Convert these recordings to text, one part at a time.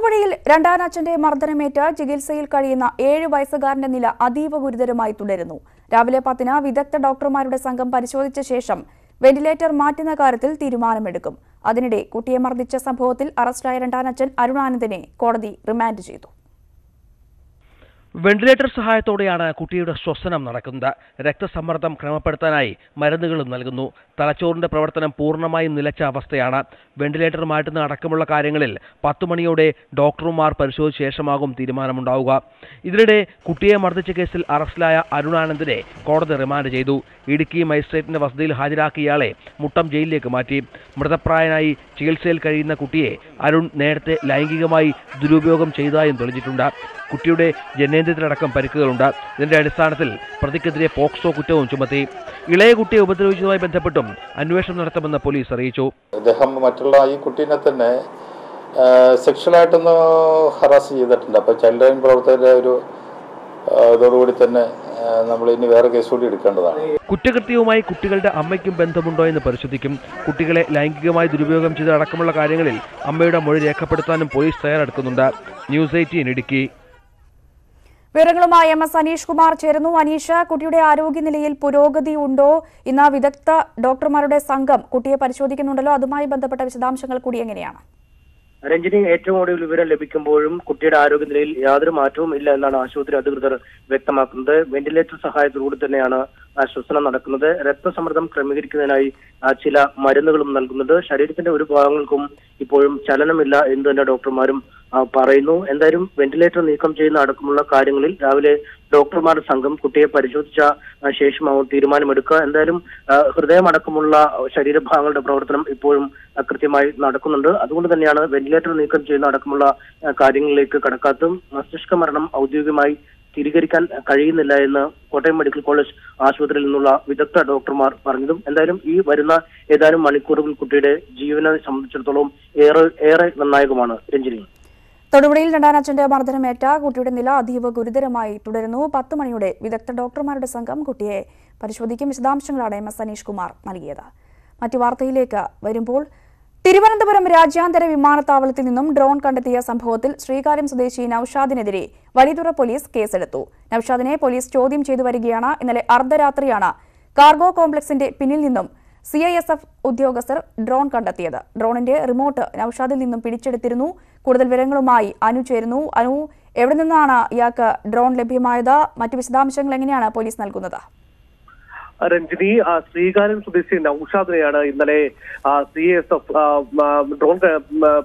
തൊടുപുഴയിൽ രണ്ടാനച്ഛന്റെ മർദ്ദനമേറ്റ് ചികിത്സയിൽ കഴിയുന്ന 7 വയസ്സുകാരന്റെ നില അതീവ ഗുരുതരമായി തുടരുന്നു. രാവിലെ 10-ന് വിദഗ്ധ ഡോക്ടർമാരുടെ സംഘം പരിശോധിച്ച ശേഷം വെന്റിലേറ്റർ മാറ്റുന്ന കാര്യത്തിൽ തീരുമാനമെടുക്കും. അതിനിടെ കുട്ടിയെ മർദ്ദിച്ച സംഭവത്തിൽ അറസ്റ്റിലായ രണ്ടാനച്ഛൻ അരുണാനന്ദനെ കോടതി റിമാൻഡ് ചെയ്തു. വെന്റിലേറ്റർ സഹായത്തോടെയാണ് കുട്ടിയുടെ ശ്വസനം നടക്കുന്നത്. രക്തസമ്മർദ്ദം ക്രമപ്പെടുത്താനായി മരുന്നുകളും നൽകുന്നു. തലച്ചോറിന്റെ പ്രവർത്തനം പൂർണ്ണമായും നിലച്ച അവസ്ഥയാണ്. വെന്റിലേറ്റർ മാറ്റുന്ന അടക്കമുള്ള കാര്യങ്ങളിൽ 10 മണിയോടെ ഡോക്ടർമാർ പരിശോധിച്ച ശേഷമാകും തീരുമാനമുണ്ടാവുക. ഇതിനിടെ കുട്ടിയെ മർദ്ദിച്ച കേസിൽ അറസ്റ്റിലായ അരുണാനന്ദനെ കോടതി റിമാൻഡ് ചെയ്തു. ഇടുക്കി മജിസ്ട്രേറ്റിന്റെ വസതിയിൽ ആക്കിയ ഇയാളെ മുട്ടം ജയിലിലേക്ക് മാറ്റി. മൃതപ്രായനായി ചികിത്സയിൽ കഴിയുന്ന കുട്ടിയെ അരുൺ നേരത്തെ ലൈംഗികമായി ദുരുപയോഗം ചെയ്തതായും തെളിഞ്ഞിട്ടുണ്ട്. കുട്ടിയുടെ ജനേന്ദ്രത്തിലടക്കം പരിക്കുകളുണ്ട്. ഇതിന്റെ അടിസ്ഥാനത്തിൽ പ്രതിക്കെതിരെ പോക്സോ കുറ്റവും ചുമത്തി. ഇളയ കുട്ടിയെ ഉപദ്രവിച്ചതുമായി ബന്ധപ്പെട്ടും അന്വേഷണം നടത്തുമെന്ന് പോലീസ് അറിയിച്ചു. അദ്ദേഹം മറ്റുള്ള ഈ കുട്ടീനെ തന്നെ സെക്ഷലായിട്ടൊന്ന് ഹറാസ് ചെയ്തിട്ടുണ്ട്. അപ്പോൾ ചൈൽഡ് ലൈൻ പ്രവർത്തകരുടെ ഒരു ഇതോടുകൂടി തന്നെ നമ്മൾ ഇനി വേറെ കേസ് കൂടി എടുക്കേണ്ടതാണ്. കുറ്റകൃത്യവുമായി കുട്ടികളുടെ അമ്മയ്ക്കും ബന്ധമുണ്ടോ എന്ന് പരിശോധിക്കും. കുട്ടികളെ ലൈംഗികമായി ദുരുപയോഗം ചെയ്ത അടക്കമുള്ള കാര്യങ്ങളിൽ അമ്മയുടെ മൊഴി രേഖപ്പെടുത്താനും പോലീസ് തയ്യാറെടുക്കുന്നുണ്ട്. ന്യൂസ് 18 ഇടുക്കി. വിവരങ്ങളുമായി MS അനീഷ് കുമാർ ചേരുന്നു. അനീഷ്, കുട്ടിയുടെ ആരോഗ്യനിലയിൽ പുരോഗതി ഉണ്ടോ? ഇന്ന് വിദഗ്ധ ഡോക്ടർമാരുടെ സംഘം കുട്ടിയെ പരിശോധിക്കുന്നുണ്ടല്ലോ, അതുമായി ബന്ധപ്പെട്ട വിശദാംശങ്ങൾ കൂടി എങ്ങനെയാണ്? രഞ്ജിനി, ഏറ്റവും ഒടുവിൽ വിവരം ലഭിക്കുമ്പോഴും കുട്ടിയുടെ ആരോഗ്യനിലയിൽ യാതൊരു മാറ്റവും ഇല്ല എന്നാണ് ആശുപത്രി അധികൃതർ വ്യക്തമാക്കുന്നത്. വെന്റിലേറ്റർ സഹായത്തോടുകൂടി തന്നെയാണ് ശ്വസനം നടക്കുന്നത്. രക്തസമ്മർദ്ദം ക്രമീകരിക്കുന്നതിനായി ചില മരുന്നുകളും നൽകുന്നുണ്ട്. ശരീരത്തിന്റെ ഒരു ഭാഗങ്ങൾക്കും ഇപ്പോഴും ചലനമില്ല എന്ന് തന്നെ ഡോക്ടർമാരും പറയുന്നു. എന്തായാലും വെന്റിലേറ്റർ നീക്കം ചെയ്യുന്ന അടക്കമുള്ള കാര്യങ്ങളിൽ രാവിലെ ഡോക്ടർമാരുടെ സംഘം കുട്ടിയെ പരിശോധിച്ച ശേഷമാവും തീരുമാനമെടുക്കുക. എന്തായാലും ഹൃദയമടക്കമുള്ള ശരീരഭാഗങ്ങളുടെ പ്രവർത്തനം ഇപ്പോഴും കൃത്യമായി നടക്കുന്നുണ്ട്. അതുകൊണ്ട് തന്നെയാണ് വെന്റിലേറ്റർ നീക്കം ചെയ്യുന്ന അടക്കമുള്ള കാര്യങ്ങളിലേക്ക് കടക്കാത്തതും. മസ്തിഷ്ക മരണം ഔദ്യോഗികമായി സ്ഥിരീകരിക്കാൻ കഴിയുന്നില്ല എന്ന് കോട്ടയം മെഡിക്കൽ കോളേജ് ആശുപത്രിയിൽ നിന്നുള്ള വിദഗ്ധ ഡോക്ടർമാർ പറഞ്ഞതും. എന്തായാലും ഈ വരുന്ന ഏതാനും മണിക്കൂറുകൾ കുട്ടിയുടെ ജീവനെ സംബന്ധിച്ചിടത്തോളം ഏറെ നിർണായകമാണ്. രഞ്ജിനി, തൊടുപുഴയിൽ രണ്ടാനച്ഛന്റെ മർദ്ദനമേറ്റ കുട്ടിയുടെ നില അതീവ ഗുരുതരമായി തുടരുന്നു. 10 മണിയോടെ വിദഗ്ധ ഡോക്ടർമാരുടെ സംഘം കുട്ടിയെ പരിശോധിക്കും. വിശദാംശങ്ങളാണ് MS അനീഷ് കുമാർ നൽകിയത്. മറ്റു വാർത്തയിലേക്ക് വരുമ്പോൾ, തിരുവനന്തപുരം രാജ്യാന്തര വിമാനത്താവളത്തിൽ നിന്നും ഡ്രോൺ കണ്ടെത്തിയ സംഭവത്തിൽ ശ്രീകാര്യം സ്വദേശി നൌഷാദിനെതിരെ വലിയതുറ പോലീസ് കേസെടുത്തു. നൌഷാദിനെ പോലീസ് ചോദ്യം ചെയ്തു വരികയാണ്. ഇന്നലെ അർദ്ധരാത്രിയാണ് കാർഗോ കോംപ്ലക്സിന്റെ പിന്നിൽ നിന്നും CISF ഉദ്യോഗസ്ഥർ ഡ്രോൺ കണ്ടെത്തിയത്. ഡ്രോണിന്റെ റിമോട്ട് നൌഷാദിൽ നിന്നും പിടിച്ചെടുത്തിരുന്നു. കൂടുതൽ വിവരങ്ങളുമായി അനു ചേരുന്നു. അനു, എവിടെ നിന്നാണ് ഇയാൾക്ക് ഡ്രോൺ ലഭ്യമായത്? മറ്റു വിശദാംശങ്ങൾ എങ്ങനെയാണ് പോലീസ് നൽകുന്നത്? രഞ്ജിനി, ശ്രീകാര്യം സ്വദേശി നൌഷാദിനെയാണ് ഇന്നലെ CISF ഡ്രോൺ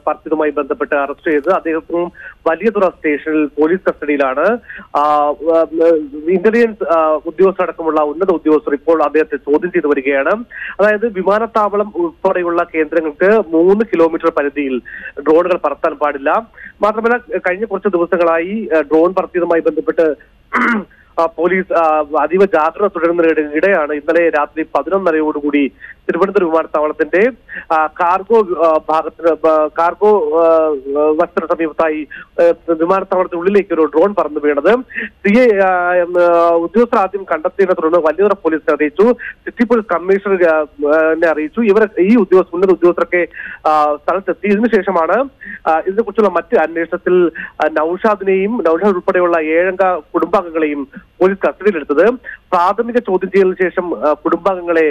പറത്തിയതുമായി ബന്ധപ്പെട്ട് അറസ്റ്റ് ചെയ്ത് അദ്ദേഹത്തിനും വലിയതുറ സ്റ്റേഷനിൽ പോലീസ് കസ്റ്റഡിയിലാണ്. ഇന്റലിജൻസ് ഉദ്യോഗസ്ഥരടക്കമുള്ള ഉന്നത ഉദ്യോഗസ്ഥർ ഇപ്പോൾ അദ്ദേഹത്തെ ചോദ്യം ചെയ്തു വരികയാണ്. അതായത് വിമാനത്താവളം ഉൾപ്പെടെയുള്ള കേന്ദ്രങ്ങൾക്ക് 3 കിലോമീറ്റർ പരിധിയിൽ ഡ്രോണുകൾ പറത്താൻ പാടില്ല. മാത്രമല്ല, കഴിഞ്ഞ കുറച്ച് ദിവസങ്ങളായി ഡ്രോൺ പറത്തിയതുമായി ബന്ധപ്പെട്ട് പോലീസ് അതീവ ജാഗ്രത തുടരുന്നതിനിടെയാണ് ഇന്നലെ രാത്രി 11:30യോടുകൂടി തിരുവനന്തപുരം വിമാനത്താവളത്തിന്റെ കാർഗോ വസ്ത്ര സമീപത്തായി വിമാനത്താവളത്തിനുള്ളിലേക്ക് ഒരു ഡ്രോൺ പറന്നു വീണത്. ഉദ്യോഗസ്ഥർ ആദ്യം കണ്ടെത്തിയതിനെ തുടർന്ന് വലിയതുറ പോലീസിനെ അറിയിച്ചു. സിറ്റി പോലീസ് കമ്മീഷണറിനെ അറിയിച്ചു. ഈ ഉന്നത ഉദ്യോഗസ്ഥരൊക്കെ സ്ഥലത്തെത്തി. ഇതിനുശേഷമാണ് ഇതിനെക്കുറിച്ചുള്ള മറ്റ് അന്വേഷണത്തിൽ നൌഷാദ് ഉൾപ്പെടെയുള്ള 7 അംഗ കുടുംബാംഗങ്ങളെയും പോലീസ് കസ്റ്റഡിയിലെടുത്തത്. പ്രാഥമിക ചോദ്യം ചെയ്യലിന് ശേഷം കുടുംബാംഗങ്ങളെ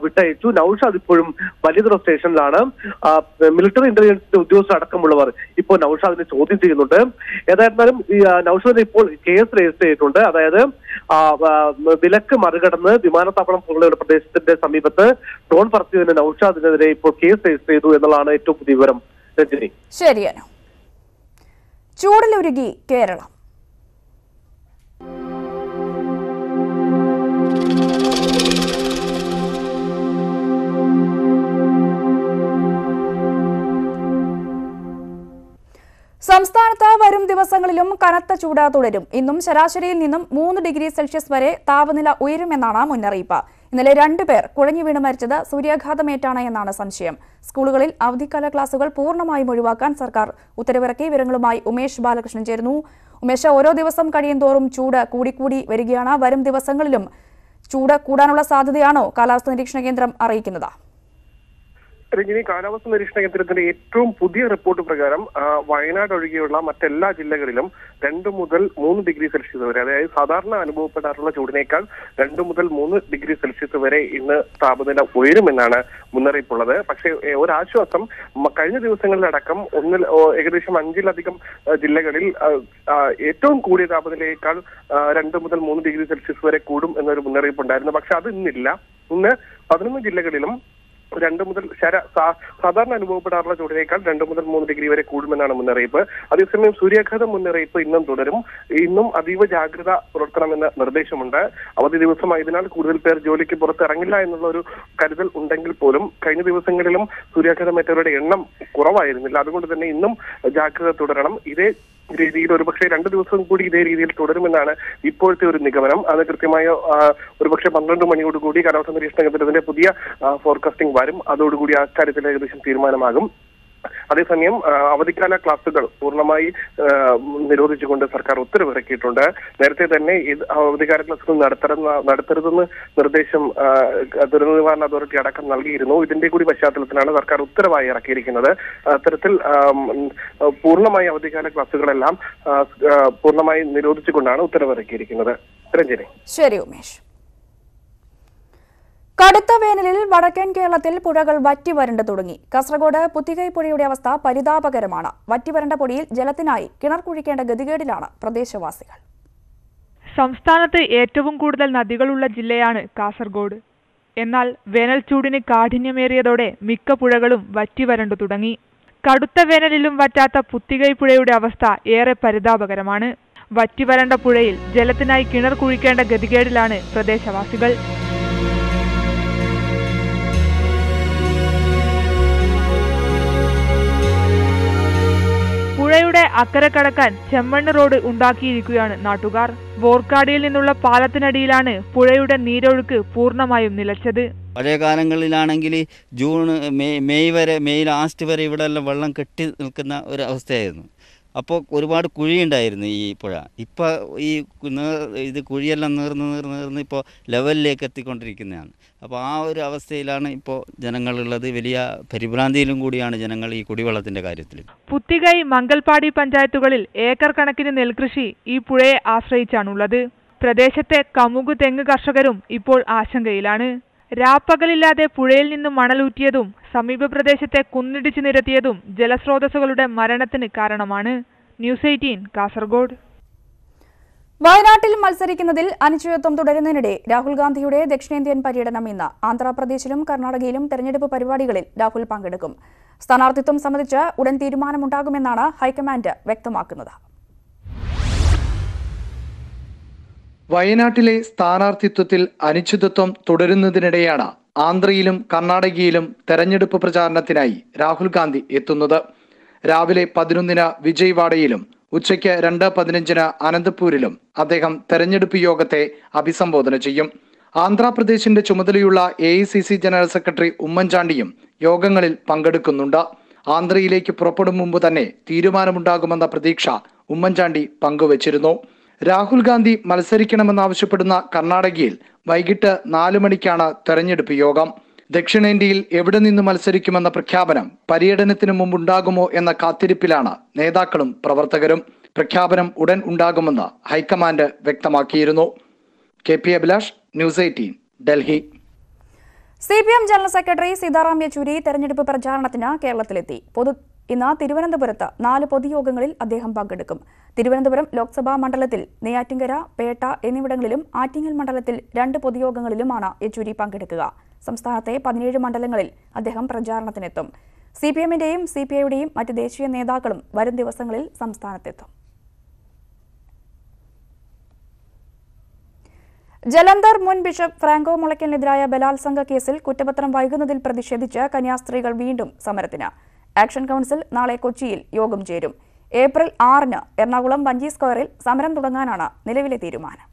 വിട്ടയച്ചു. നൌഷാദ് ഇപ്പോഴും വലിയതുറ സ്റ്റേഷനിലാണ്. മിലിറ്ററി ഇന്റലിജൻസിന്റെ ഉദ്യോഗസ്ഥർ അടക്കമുള്ളവർ ഇപ്പോൾ നൌഷാദിനെ ചോദ്യം ചെയ്യുന്നുണ്ട്. ഏതായിരുന്നാലും നൌഷാദിനെ ഇപ്പോൾ കേസ് രജിസ്റ്റർ ചെയ്തിട്ടുണ്ട്. അതായത് വിലക്ക് മറികടന്ന് വിമാനത്താവളം പോലുള്ള പ്രദേശത്തിന്റെ സമീപത്ത് ഡ്രോൺ പറത്തിയതിന് നൌഷാദിനെതിരെ ഇപ്പോൾ കേസ് രജിസ്റ്റർ ചെയ്തു എന്നുള്ളതാണ് ഏറ്റവും പുതിയ വിവരം. രഞ്ജിനി, ശരിയാണ്. ചൂടിലൊരുങ്ങി കേരളം. സംസ്ഥാനത്ത് വരും ദിവസങ്ങളിലും കനത്ത ചൂട് തുടരും. ഇന്നും ശരാശരിയിൽ നിന്നും 3 ഡിഗ്രി സെൽഷ്യസ് വരെ താപനില ഉയരുമെന്നാണ് മുന്നറിയിപ്പ്. ഇന്നലെ 2 പേർ കുഴഞ്ഞു വീണ് മരിച്ചത് സൂര്യാഘാതമേറ്റാണ് എന്നാണ് സംശയം. സ്കൂളുകളിൽ അവധിക്കാല ക്ലാസുകൾ പൂർണ്ണമായും ഒഴിവാക്കാൻ സർക്കാർ ഉത്തരവിറക്കി. വിവരങ്ങളുമായി ഉമേഷ് ബാലകൃഷ്ണൻ ചേരുന്നു. ഉമേഷ്, ഓരോ ദിവസം കഴിയും തോറും ചൂട് കൂടിക്കൂടി വരികയാണ്. വരും ദിവസങ്ങളിലും ചൂട് കൂടാനുള്ള സാധ്യതയാണോ കാലാവസ്ഥാ നിരീക്ഷണ കേന്ദ്രം അറിയിക്കുന്നത്? രഞ്ജിനി, കാലാവസ്ഥ നിരീക്ഷണ കേന്ദ്രത്തിന്റെ ഏറ്റവും പുതിയ റിപ്പോർട്ട് പ്രകാരം വയനാട് ഒഴികെയുള്ള മറ്റെല്ലാ ജില്ലകളിലും 2 മുതൽ 3 ഡിഗ്രി സെൽഷ്യസ് വരെ, അതായത് സാധാരണ അനുഭവപ്പെടാറുള്ള ചൂടിനേക്കാൾ 2 മുതൽ 3 ഡിഗ്രി സെൽഷ്യസ് വരെ ഇന്ന് താപനില ഉയരുമെന്നാണ് മുന്നറിയിപ്പുള്ളത്. പക്ഷേ ഒരാശ്വാസം, കഴിഞ്ഞ ദിവസങ്ങളിലടക്കം ഏകദേശം 5-ലധികം ജില്ലകളിൽ ഏറ്റവും കൂടിയ താപനിലയേക്കാൾ 2 മുതൽ 3 ഡിഗ്രി സെൽഷ്യസ് വരെ കൂടും എന്നൊരു മുന്നറിയിപ്പുണ്ടായിരുന്നു. പക്ഷെ അത് ഇന്നില്ല. ഇന്ന് 11 ജില്ലകളിലും 2 മുതൽ സാധാരണ അനുഭവപ്പെടാറുള്ള ചൂടിനേക്കാൾ 2 മുതൽ 3 ഡിഗ്രി വരെ കൂടുമെന്നാണ് മുന്നറിയിപ്പ്. അതേസമയം സൂര്യാഘാത മുന്നറിയിപ്പ് ഇന്നും തുടരും. ഇന്നും അതീവ ജാഗ്രത പുലർത്തണമെന്ന നിർദ്ദേശമുണ്ട്. അവധി ദിവസമായതിനാൽ കൂടുതൽ പേർ ജോലിക്ക് പുറത്തിറങ്ങില്ല എന്നുള്ള ഒരു കരുതൽ ഉണ്ടെങ്കിൽ പോലും കഴിഞ്ഞ ദിവസങ്ങളിലും സൂര്യാഘാതമേറ്റവരുടെ എണ്ണം കുറവായിരുന്നില്ല. അതുകൊണ്ട് തന്നെ ഇന്നും ജാഗ്രത തുടരണം. ഇതേ രീതിയിൽ ഒരുപക്ഷെ 2 ദിവസം കൂടി ഇതേ രീതിയിൽ തുടരുമെന്നാണ് ഇപ്പോഴത്തെ ഒരു നിഗമനം. അത് കൃത്യമായ ഒരുപക്ഷെ 12 മണിയോടുകൂടി കാലാവസ്ഥ നിരീക്ഷണ കേന്ദ്രത്തിന്റെ പുതിയ ഫോർകാസ്റ്റിംഗ് വരും. അതോടുകൂടി ആ കാര്യത്തിൽ ഏകദേശം തീരുമാനമാകും. അതേസമയം അവധിക്കാല ക്ലാസുകൾ പൂർണ്ണമായി നിരോധിച്ചുകൊണ്ട് സർക്കാർ ഉത്തരവിറക്കിയിട്ടുണ്ട്. നേരത്തെ തന്നെ അവധിക്കാല ക്ലാസുകൾ നടത്തരുതെന്ന് നിർദ്ദേശം ദുരന്ത നിവാരണ അതോറിറ്റി അടക്കം നൽകിയിരുന്നു. ഇതിന്റെ കൂടി പശ്ചാത്തലത്തിലാണ് സർക്കാർ ഉത്തരവായി ഇറക്കിയിരിക്കുന്നത്. അത്തരത്തിൽ പൂർണ്ണമായി അവധിക്കാല ക്ലാസുകളെല്ലാം പൂർണ്ണമായി നിരോധിച്ചുകൊണ്ടാണ് ഉത്തരവിറക്കിയിരിക്കുന്നത്. രഞ്ജനി. ശരി ഉമേഷ്. കടുത്ത വേനലിൽ വടക്കൻ കേരളത്തിൽ പുഴകൾ വറ്റിവരണ്ടു തുടങ്ങി. കാസർഗോഡ് പുത്തികൈ പുഴയുടെ അവസ്ഥ പരിതാപകരമാണ്. വറ്റിവരണ്ട പൊടിയിൽ ജലത്തിനായി കിണർ കുഴിക്കേണ്ട ഗതികേടിലാണ് പ്രദേശവാസികൾ. സംസ്ഥാനത്ത് ഏറ്റവും കൂടുതൽ നദികളുള്ള ജില്ലയാണ് കാസർഗോഡ്. എന്നാൽ വേനൽ ചൂടിന് കാഠിന്യമേറിയതോടെ മിക്ക പുഴകളും വറ്റിവരണ്ടു തുടങ്ങി. കടുത്ത വേനലിലും വറ്റാത്ത പുത്തികൈ പുഴയുടെ അവസ്ഥ ഏറെ പരിതാപകരമാണ്. വറ്റിവരണ്ട പുഴയിൽ ജലത്തിനായി കിണർ കുഴിക്കേണ്ട ഗതികേടിലാണ് പ്രദേശവാസികൾ. പുഴയുടെ അക്കരെ കടക്കാൻ ചെമ്മണ്ണ് റോഡ് ഉണ്ടാക്കിയിരിക്കുകയാണ് നാട്ടുകാർ. വോർക്കാടിയിൽ നിന്നുള്ള പാലത്തിനടിയിലാണ് പുഴയുടെ നീരൊഴുക്ക് പൂർണ്ണമായും നിലച്ചത്. പഴയ കാലങ്ങളിലാണെങ്കിൽ ജൂൺ മെയ് ലാസ്റ്റ് വരെ ഇവിടെ എല്ലാം വെള്ളം കെട്ടി നിൽക്കുന്ന ഒരു അവസ്ഥയായിരുന്നു. അപ്പോൾ ഒരുപാട് കുഴിയുണ്ടായിരുന്നു ഈ പുഴ. ഇപ്പോൾ ഇത് കുഴിയെല്ലാം നീർന്ന് ഇപ്പോൾ ലെവലിലേക്ക് എത്തിക്കൊണ്ടിരിക്കുന്നതാണ്. അപ്പോൾ ആ ഒരു അവസ്ഥയിലാണ് ഇപ്പോൾ ജനങ്ങളുള്ളത്. വലിയ പരിഭ്രാന്തിയിലും കൂടിയാണ് ജനങ്ങൾ ഈ കുടിവെള്ളത്തിൻ്റെ കാര്യത്തിൽ. പുത്തികൈ, മംഗൽപാടി പഞ്ചായത്തുകളിൽ ഏക്കർ കണക്കിന് നെൽകൃഷി ഈ പുഴയെ ആശ്രയിച്ചാണുള്ളത്. പ്രദേശത്തെ കമുക്, തെങ്ങ് കർഷകരും ഇപ്പോൾ ആശങ്കയിലാണ്. രാപ്പകലില്ലാതെ പുഴയിൽ നിന്നും മണലൂറ്റിയതും സമീപ പ്രദേശത്തെ കുന്നിടിച്ചു നിരത്തിയതും ജലസ്രോതസ്സുകളുടെ മരണത്തിന് കാരണമാണ്. ന്യൂസ് 18 കാസർഗോഡ്. വയനാട്ടിൽ മത്സരിക്കുന്നതിൽ അനിശ്ചിതത്വം തുടരുന്നതിനിടെ രാഹുൽ ഗാന്ധിയുടെ ദക്ഷിണേന്ത്യൻ പര്യടനം ഇന്ന്. ആന്ധ്രാപ്രദേശിലും കർണാടകയിലും തെരഞ്ഞെടുപ്പ് പരിപാടികളിൽ രാഹുൽ പങ്കെടുക്കും. സ്ഥാനാർത്ഥിത്വം സംബന്ധിച്ച് ഉടൻ തീരുമാനമുണ്ടാകുമെന്നാണ് ഹൈക്കമാൻഡ് വ്യക്തമാക്കുന്നത്. വയനാട്ടിലെ സ്ഥാനാർത്ഥിത്വത്തിൽ അനിശ്ചിതത്വം തുടരുന്നതിനിടെയാണ് ആന്ധ്രയിലും കർണാടകയിലും തെരഞ്ഞെടുപ്പ് പ്രചാരണത്തിനായി രാഹുൽ ഗാന്ധി എത്തുന്നത്. രാവിലെ 11-ന് വിജയ്വാഡയിലും ഉച്ചയ്ക്ക് 2:15-ന് അനന്തപൂരിലും അദ്ദേഹം തെരഞ്ഞെടുപ്പ് യോഗത്തെ അഭിസംബോധന ചെയ്യും. ആന്ധ്രാപ്രദേശിന്റെ ചുമതലയുള്ള AICC ജനറൽ സെക്രട്ടറി ഉമ്മൻചാണ്ടിയും യോഗങ്ങളിൽ പങ്കെടുക്കുന്നുണ്ട്. ആന്ധ്രയിലേക്ക് പുറപ്പെടും മുമ്പ് തന്നെ തീരുമാനമുണ്ടാകുമെന്ന പ്രതീക്ഷ ഉമ്മൻചാണ്ടി പങ്കുവച്ചിരുന്നു. രാഹുൽ ഗാന്ധി മത്സരിക്കണമെന്നാവശ്യപ്പെടുന്ന കർണാടകയിൽ വൈകിട്ട് 4 മണിക്കാണ് തെരഞ്ഞെടുപ്പ് യോഗം. ദക്ഷിണേന്ത്യയിൽ എവിടെ നിന്ന് മത്സരിക്കുമെന്ന പ്രഖ്യാപനം പര്യടനത്തിന് മുമ്പുണ്ടാകുമോ എന്ന കാത്തിരിപ്പിലാണ് നേതാക്കളും പ്രവർത്തകരും. പ്രഖ്യാപനം ഉടൻ ഉണ്ടാകുമെന്ന് ഹൈക്കമാൻഡ് വ്യക്തമാക്കിയിരുന്നു. KP Abhilash, news 18, Delhi. CPM general secretary Sitaram Yechury തെരഞ്ഞെടുപ്പ് പ്രചാരണത്തിന് കേരളത്തിലെത്തി. ഇന്ന് തിരുവനന്തപുരത്ത് 4 പൊതുയോഗങ്ങളിൽ അദ്ദേഹം പങ്കെടുക്കും. തിരുവനന്തപുരം ലോക്സഭാ മണ്ഡലത്തിൽ നെയ്യാറ്റിൻകര, പേട്ട എന്നിവിടങ്ങളിലും ആറ്റിങ്ങൽ മണ്ഡലത്തിൽ 2 പൊതുയോഗങ്ങളിലുമാണ് യെച്ചൂരി പങ്കെടുക്കുക. സംസ്ഥാനത്തെ 17 മണ്ഡലങ്ങളിൽ അദ്ദേഹം പ്രചാരണത്തിനെത്തും. CPM-ന്റെയും CPI-യുടെയും മറ്റ് ദേശീയ നേതാക്കളും വരും ദിവസങ്ങളിൽ സംസ്ഥാനത്തെത്തും. ജലന്ധർ മുൻ ബിഷപ്പ് ഫ്രാങ്കോ മുളയ്ക്കലിനെതിരായ ബലാത്സംഗ കേസിൽ കുറ്റപത്രം വൈകുന്നതിൽ പ്രതിഷേധിച്ച് കന്യാസ്ത്രീകൾ വീണ്ടും സമരത്തിന്. ആക്ഷൻ കൗൺസിൽ നാളെ കൊച്ചിയിൽ യോഗം ചേരും. ഏപ്രിൽ 6-ന് എറണാകുളം വഞ്ചി സ്ക്വയറിൽ സമരം തുടങ്ങാനാണ് നിലവിലെ തീരുമാനം.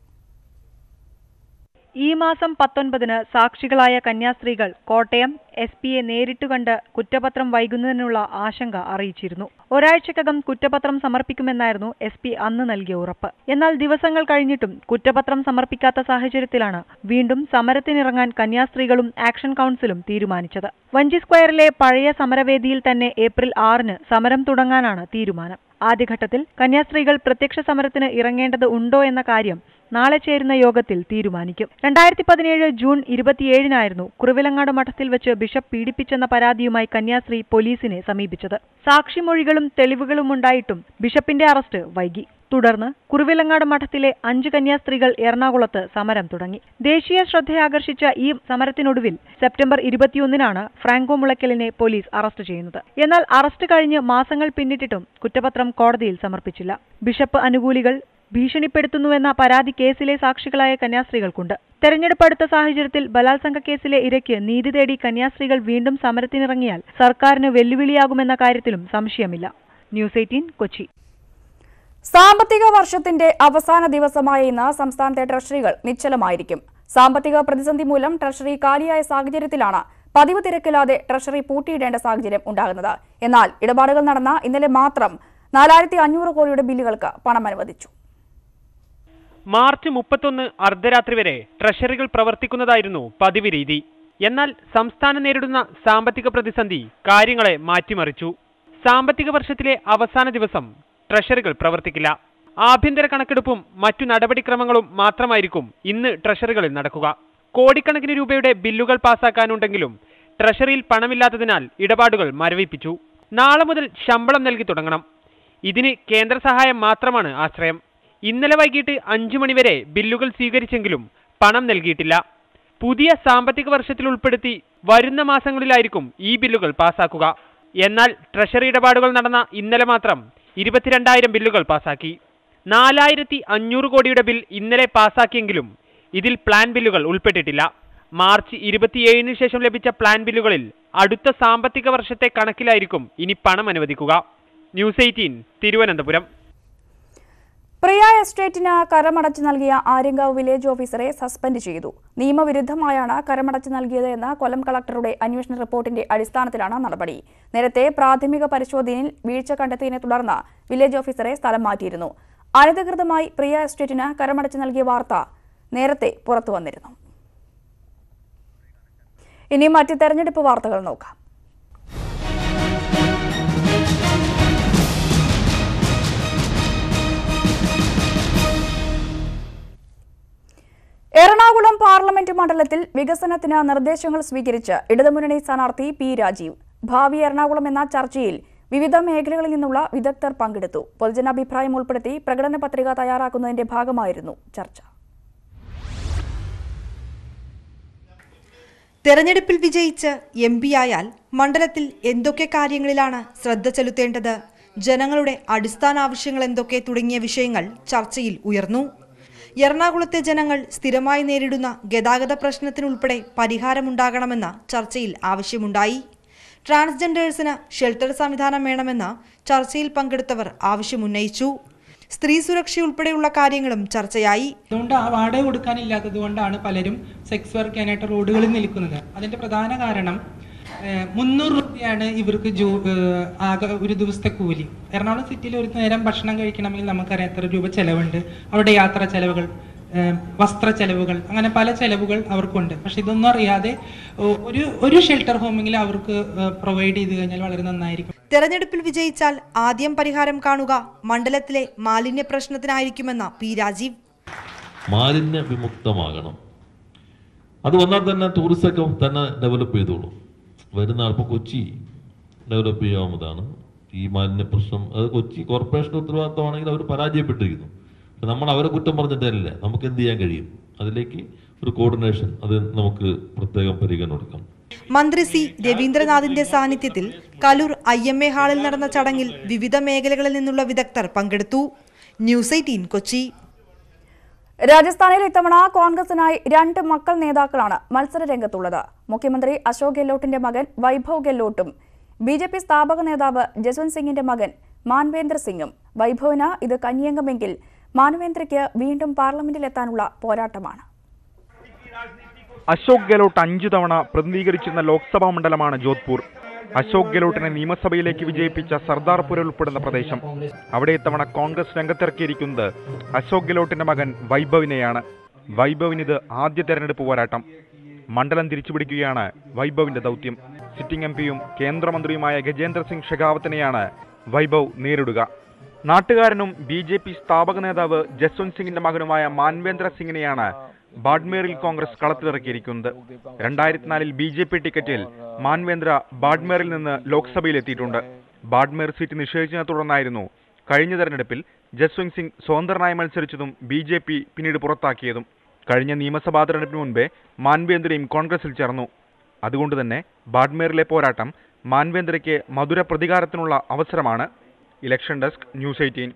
ഈ മാസം 19-ന് സാക്ഷികളായ കന്യാസ്ത്രീകൾ കോട്ടയം SP-യെ നേരിട്ട് കണ്ട് കുറ്റപത്രം വൈകുന്നതിനുള്ള ആശങ്ക അറിയിച്ചിരുന്നു. ഒരാഴ്ചക്കകം കുറ്റപത്രം സമർപ്പിക്കുമെന്നായിരുന്നു SP അന്ന് നൽകിയ ഉറപ്പ്. എന്നാൽ ദിവസങ്ങൾ കഴിഞ്ഞിട്ടും കുറ്റപത്രം സമർപ്പിക്കാത്ത സാഹചര്യത്തിലാണ് വീണ്ടും സമരത്തിനിറങ്ങാൻ കന്യാസ്ത്രീകളും ആക്ഷൻ കൗൺസിലും തീരുമാനിച്ചത്. വഞ്ചി സ്ക്വയറിലെ പഴയ സമരവേദിയിൽ തന്നെ ഏപ്രിൽ 6-ന് സമരം തുടങ്ങാനാണ് തീരുമാനം. ആദ്യഘട്ടത്തിൽ കന്യാസ്ത്രീകൾ പ്രത്യക്ഷ സമരത്തിന് ഇറങ്ങേണ്ടത് ഉണ്ടോ എന്ന കാര്യം നാളെ ചേരുന്ന യോഗത്തിൽ തീരുമാനിക്കും. 2017 ജൂൺ 27-നായിരുന്നു കുറുവിലങ്ങാട് മഠത്തിൽ വെച്ച് ബിഷപ്പ് പീഡിപ്പിച്ചെന്ന പരാതിയുമായി കന്യാസ്ത്രീ പോലീസിനെ സമീപിച്ചത്. സാക്ഷിമൊഴികളും തെളിവുകളും ഉണ്ടായിട്ടും ബിഷപ്പിന്റെ അറസ്റ്റ് വൈകി. തുടർന്ന് കുറുവിലങ്ങാട് മഠത്തിലെ 5 കന്യാസ്ത്രീകൾ എറണാകുളത്ത് സമരം തുടങ്ങി. ദേശീയ ശ്രദ്ധയാകർഷിച്ച ഈ സമരത്തിനൊടുവിൽ സെപ്റ്റംബർ 21-നാണ് ഫ്രാങ്കോ മുളയ്ക്കലിനെ പോലീസ് അറസ്റ്റ് ചെയ്യുന്നത്. എന്നാൽ അറസ്റ്റ് കഴിഞ്ഞ് മാസങ്ങൾ പിന്നിട്ടിട്ടും കുറ്റപത്രം കോടതിയിൽ സമർപ്പിച്ചില്ല. ബിഷപ്പ് അനുകൂലികൾ ഭീഷണിപ്പെടുത്തുന്നുവെന്ന പരാതി കേസിലെ സാക്ഷികളായ കന്യാസ്ത്രീകൾക്കുണ്ട്. തെരഞ്ഞെടുപ്പ് അടുത്ത സാഹചര്യത്തിൽ ബലാത്സംഗ കേസിലെ ഇരയ്ക്ക് നീതി തേടി കന്യാസ്ത്രീകൾ വീണ്ടും സമരത്തിനിറങ്ങിയാൽ സർക്കാരിന് വെല്ലുവിളിയാകുമെന്ന കാര്യത്തിലും സംശയമില്ല. ന്യൂസ് 18 കൊച്ചി. സാമ്പത്തിക വർഷത്തിന്റെ അവസാന ദിവസമായ ഇന്ന് സംസ്ഥാനത്തെ ട്രഷറികൾ നിശ്ചലമായിരിക്കും. സാമ്പത്തിക പ്രതിസന്ധി മൂലം ട്രഷറി കാലിയായ സാഹചര്യത്തിലാണ് പതിവ് തിരക്കില്ലാതെ ട്രഷറി പൂട്ടിയിടേണ്ട സാഹചര്യം ഉണ്ടാകുന്നത്. എന്നാൽ ഇടപാടുകൾ നടന്ന ഇന്നലെ മാത്രം 4500 കോടിയുടെ ബില്ലുകൾക്ക് പണം അനുവദിച്ചു. മാർച്ച് 31 അർദ്ധരാത്രി വരെ ട്രഷറികൾ പ്രവർത്തിക്കുന്നതായിരുന്നു പതിവ് രീതി. എന്നാൽ സംസ്ഥാനം നേരിടുന്ന സാമ്പത്തിക പ്രതിസന്ധി കാര്യങ്ങളെ മാറ്റിമറിച്ചു. സാമ്പത്തിക വർഷത്തിലെ അവസാന ദിവസം ട്രഷറികൾ പ്രവർത്തിക്കില്ല. ആഭ്യന്തര കണക്കെടുപ്പും മറ്റു നടപടിക്രമങ്ങളും മാത്രമായിരിക്കും ഇന്ന് ട്രഷറികളിൽ നടക്കുക. കോടിക്കണക്കിന് രൂപയുടെ ബില്ലുകൾ പാസാക്കാനുണ്ടെങ്കിലും ട്രഷറിയിൽ പണമില്ലാത്തതിനാൽ ഇടപാടുകൾ മരവിപ്പിച്ചു. നാളെ മുതൽ ശമ്പളം നൽകി തുടങ്ങണം. ഇതിന് കേന്ദ്ര സഹായം മാത്രമാണ് ആശ്രയം. ഇന്നലെ വൈകിട്ട് 5 മണിവരെ ബില്ലുകൾ സ്വീകരിച്ചെങ്കിലും പണം നൽകിയിട്ടില്ല. പുതിയ സാമ്പത്തിക വർഷത്തിൽ ഉൾപ്പെടുത്തി വരുന്ന മാസങ്ങളിലായിരിക്കും ഈ ബില്ലുകൾ പാസാക്കുക. എന്നാൽ ട്രഷറി ഇടപാടുകൾ നടന്ന ഇന്നലെ മാത്രം 22,000 ബില്ലുകൾ പാസാക്കി. 4,500 കോടിയുടെ ബിൽ ഇന്നലെ പാസാക്കിയെങ്കിലും ഇതിൽ പ്ലാൻ ബില്ലുകൾ ഉൾപ്പെട്ടിട്ടില്ല. മാർച്ച് 27-ന് ശേഷം ലഭിച്ച പ്ലാൻ ബില്ലുകളിൽ അടുത്ത സാമ്പത്തിക വർഷത്തെ കണക്കിലായിരിക്കും ഇനി പണം അനുവദിക്കുക. ന്യൂസ് 18 തിരുവനന്തപുരം. പ്രിയ എസ്റ്റേറ്റിന് കരമടച്ച് നൽകിയ ആര്യങ്കാവ് വില്ലേജ് ഓഫീസറെ സസ്പെൻഡ് ചെയ്തു. നിയമവിരുദ്ധമായാണ് കരമടച്ച് നൽകിയത് എന്ന കൊല്ലം കളക്ടറുടെ അന്വേഷണ റിപ്പോർട്ടിന്റെ അടിസ്ഥാനത്തിലാണ് നടപടി. നേരത്തെ പ്രാഥമിക പരിശോധനയിൽ വീഴ്ച കണ്ടെത്തിയതിനെ തുടർന്ന് വില്ലേജ് ഓഫീസറെ സ്ഥലം മാറ്റിയിരുന്നു. അനധികൃതമായി പ്രിയ എസ്റ്റേറ്റിന് കരമടച്ച് നൽകിയ വാർത്ത നേരത്തെ പുറത്തുവന്നിരുന്നു. ഇനി മറ്റ് തെരഞ്ഞെടുപ്പ് വാർത്തകൾ നോക്കാം. എറണാകുളം പാർലമെന്റ് മണ്ഡലത്തിൽ വികസനത്തിന് നിർദ്ദേശങ്ങൾ സ്വീകരിച്ച് ഇടതുമുന്നണി സ്ഥാനാർത്ഥി പി രാജീവ്. ഭാവി എറണാകുളം എന്ന ചർച്ചയിൽ വിവിധ മേഖലകളിൽ നിന്നുള്ള വിദഗ്ധർ പങ്കെടുത്തു. പൊതുജനാഭിപ്രായം ഉൾപ്പെടുത്തി പ്രകടന പത്രിക തയ്യാറാക്കുന്നതിന്റെ ഭാഗമായിരുന്നു ചർച്ച. തെരഞ്ഞെടുപ്പിൽ വിജയിച്ച് MP ആയാൽ മണ്ഡലത്തിൽ എന്തൊക്കെ കാര്യങ്ങളിലാണ് ശ്രദ്ധ ചെലുത്തേണ്ടത്, ജനങ്ങളുടെ അടിസ്ഥാന ആവശ്യങ്ങൾ എന്തൊക്കെ തുടങ്ങിയ വിഷയങ്ങൾ ചർച്ചയിൽ ഉയർന്നു. എറണാകുളത്തെ ജനങ്ങൾ സ്ഥിരമായി നേരിടുന്ന ഗതാഗത പ്രശ്നത്തിനുൾപ്പെടെ പരിഹാരമുണ്ടാകണമെന്ന ചർച്ചയിൽ ആവശ്യമുണ്ടായി. ട്രാൻസ്ജെൻഡേഴ്സിന് ഷെൽട്ടർ സംവിധാനം വേണമെന്ന് ചർച്ചയിൽ പങ്കെടുത്തവർ ആവശ്യമുന്നയിച്ചു. സ്ത്രീ സുരക്ഷയുൾപ്പെടെയുള്ള കാര്യങ്ങളും ചർച്ചയായി. അതുകൊണ്ട് ആ വാടക കൊടുക്കാനില്ലാത്തത് കൊണ്ടാണ് പലരും സെക്സ് വർക്ക് ചെയ്യാനായിട്ട് റോഡുകളിൽ നിൽക്കുന്നത്. അതിന്റെ പ്രധാന കാരണം 300 രൂപയാണ് ഇവർക്ക് ആകെ ഒരു ദിവസത്തെ കൂലി. എറണാകുളം സിറ്റിയിൽ ഒരു നേരം ഭക്ഷണം കഴിക്കണമെങ്കിൽ നമുക്കറിയാം എത്ര രൂപ ചെലവുണ്ട്. അവരുടെ യാത്രാ ചെലവുകൾ, വസ്ത്ര ചെലവുകൾ, അങ്ങനെ പല ചെലവുകൾ അവർക്കുണ്ട്. പക്ഷെ ഇതൊന്നും അറിയാതെ ഒരു ഷെൽട്ടർ ഹോമെങ്കിൽ അവർക്ക് പ്രൊവൈഡ് ചെയ്ത് കഴിഞ്ഞാൽ വളരെ നന്നായിരിക്കും. തെരഞ്ഞെടുപ്പിൽ വിജയിച്ചാൽ ആദ്യം പരിഹാരം കാണുക മണ്ഡലത്തിലെ മാലിന്യ പ്രശ്നത്തിനായിരിക്കുമെന്ന പി രാജീവ്. മാലിന്യ വിമുക്തമാകണം. അത് വന്നാൽ തന്നെ ടൂറിസമൊക്കെ തന്നെ ഡെവലപ്പ് ചെയ്തോളൂ. വരുന്ന ആൾ ഇപ്പോൾ കൊച്ചി ഡെവലപ്പ് ചെയ്യാവുന്നതാണ്. ഈ മാലിന്യ പ്രശ്നം അത് കൊച്ചി കോർപ്പറേഷൻ്റെ ഉത്തരവാദിത്തമാണെങ്കിൽ അവർ പരാജയപ്പെട്ടിരിക്കുന്നു. പക്ഷെ നമ്മൾ അവരെ കുറ്റം പറഞ്ഞിട്ടല്ല, നമുക്ക് എന്ത് ചെയ്യാൻ കഴിയും? അതിലേക്ക് ഒരു കോർഡിനേഷൻ അത് നമുക്ക് പ്രത്യേകം പരിഗണന കൊടുക്കാം. മന്ത്രി സി രവീന്ദ്രനാഥിന്റെ സാന്നിധ്യത്തിൽ കലൂർ IMA ഹാളിൽ നടന്ന ചടങ്ങിൽ വിവിധ മേഖലകളിൽ നിന്നുള്ള വിദഗ്ധർ പങ്കെടുത്തു. ന്യൂസ് 18 കൊച്ചി. രാജസ്ഥാനിൽ ഇത്തവണ കോൺഗ്രസിനായി 2 മക്കൾ നേതാക്കളാണ് മത്സര രംഗത്തുള്ളത്. മുഖ്യമന്ത്രി അശോക് ഗെഹ്ലോട്ടിന്റെ മകൻ വൈഭവ് ഗെഹ്ലോട്ടും BJP സ്ഥാപക നേതാവ് ജസ്വന്ത് സിംഗിന്റെ മകൻ മാൻവേന്ദ്ര സിംഗും. വൈഭവിന് ഇത് കന്നിയംഗമെങ്കിൽ മാൻവേന്ദ്രയ്ക്ക് വീണ്ടും പാർലമെന്റിലെത്താനുള്ള പോരാട്ടമാണ്. അശോക് ഗെഹ്ലോട്ട് 5 തവണ പ്രതിനിധീകരിച്ചിരുന്ന ലോക്സഭാ മണ്ഡലമാണ് ജോധ്പൂർ. അശോക് ഗെഹ്ലോട്ടിനെ നിയമസഭയിലേക്ക് വിജയിപ്പിച്ച സർദാർപുര ഉൾപ്പെടുന്ന പ്രദേശം. അവിടെ ഇത്തവണ കോൺഗ്രസ് രംഗത്തിറക്കിയിരിക്കുന്നത് അശോക് ഗെഹ്ലോട്ടിന്റെ മകൻ വൈഭവിനെയാണ്. വൈഭവിനിത് ആദ്യ തെരഞ്ഞെടുപ്പ് പോരാട്ടം. മണ്ഡലം തിരിച്ചുപിടിക്കുകയാണ് വൈഭവിന്റെ ദൗത്യം. സിറ്റിംഗ് എംപിയും കേന്ദ്രമന്ത്രിയുമായ ഗജേന്ദ്ര സിംഗ് ഷെഖാവത്തിനെയാണ് വൈഭവ് നേരിടുക. നാട്ടുകാരനും BJP സ്ഥാപക നേതാവ് ജസ്വന്ത് സിംഗിന്റെ മകനുമായ മാൻവേന്ദ്ര സിംഗിനെയാണ് ബാഡ്മേറിൽ കോൺഗ്രസ് കളത്തിലിറക്കിയിരിക്കുന്നത്. 2004 BJP ടിക്കറ്റിൽ മാൻവേന്ദ്ര ബാഡ്മേറിൽ നിന്ന് ലോക്സഭയിലെത്തിയിട്ടുണ്ട്. ബാഡ്മേർ സീറ്റ് നിഷേധിച്ചതിനെ തുടർന്നായിരുന്നു കഴിഞ്ഞ തെരഞ്ഞെടുപ്പിൽ ജസ്വന്ത് സിംഗ് സ്വതന്ത്രനായി മത്സരിച്ചതും BJP പിന്നീട് പുറത്താക്കിയതും. കഴിഞ്ഞ നിയമസഭാ തെരഞ്ഞെടുപ്പിന് മുൻപേ മാൻവേന്ദ്രയും കോൺഗ്രസിൽ ചേർന്നു. അതുകൊണ്ട് തന്നെ ബാഡ്മേറിലെ പോരാട്ടം മാൻവേന്ദ്രയ്ക്ക് മധുര പ്രതികാരത്തിനുള്ള അവസരമാണ്. Election desk, news 18.